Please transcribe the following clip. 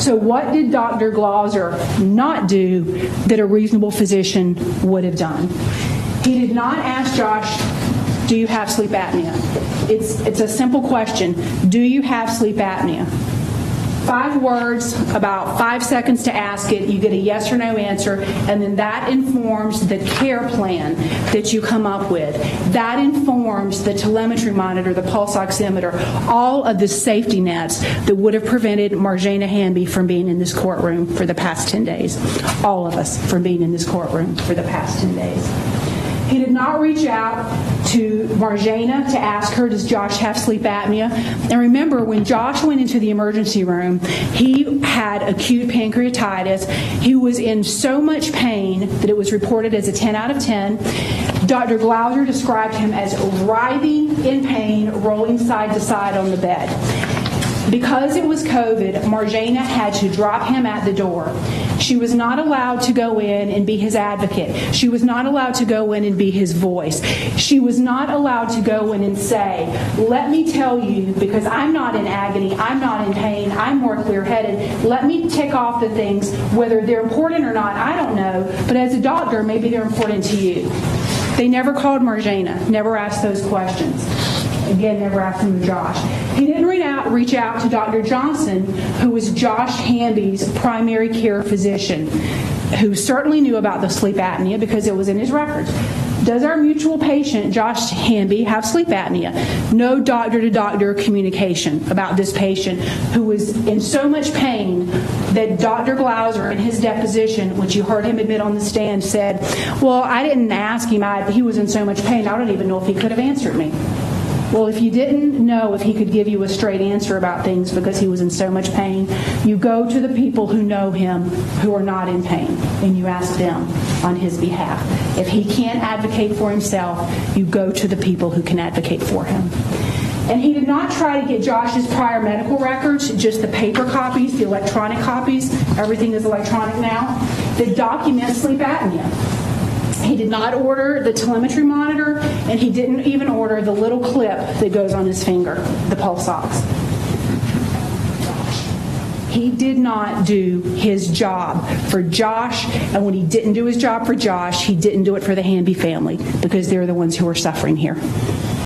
So what did Dr. Glauser not do that a reasonable physician would have done? He did not ask Josh, do you have sleep apnea? It's a simple question. Do you have sleep apnea? 5 words, about 5 seconds to ask it. You get a yes or no answer, and then that informs the care plan that you come up with. That informs the telemetry monitor, the pulse oximeter, all of the safety nets that would have prevented Marjana Hamby from being in this courtroom for the past 10 days. All of us from being in this courtroom for the past 10 days. He did not reach out to Marjana to ask her, does Josh have sleep apnea? And remember, when Josh went into the emergency room, he had acute pancreatitis. He was in so much pain that it was reported as a 10 out of 10. Dr. Glauser described him as writhing in pain, rolling side to side on the bed. Because it was COVID, Marjana had to drop him at the door. She was not allowed to go in and be his advocate. She was not allowed to go in and be his voice. She was not allowed to go in and say, let me tell you, because I'm not in agony, I'm not in pain, I'm more clear-headed, let me tick off the things, whether they're important or not, I don't know, but as a doctor, maybe they're important to you. They never called Marjana, never asked those questions. Again, never asked him to Josh. He didn't reach out to Dr. Johnson, who was Josh Hamby's primary care physician, who certainly knew about the sleep apnea because it was in his records. Does our mutual patient, Josh Hamby, have sleep apnea? No doctor-to-doctor communication about this patient who was in so much pain that Dr. Glauser in his deposition, which you heard him admit on the stand, said, well, I didn't ask him. He was in so much pain, I don't even know if he could have answered me. Well, if you didn't know if he could give you a straight answer about things because he was in so much pain, you go to the people who know him who are not in pain, and you ask them on his behalf. If he can't advocate for himself, you go to the people who can advocate for him. And he did not try to get Josh's prior medical records, just the paper copies, the electronic copies. Everything is electronic now. That document sleep apnea. He did not order the telemetry monitor, and he didn't even order the little clip that goes on his finger, the pulse ox. He did not do his job for Josh, and when he didn't do his job for Josh, he didn't do it for the Hamby family because they're the ones who are suffering here.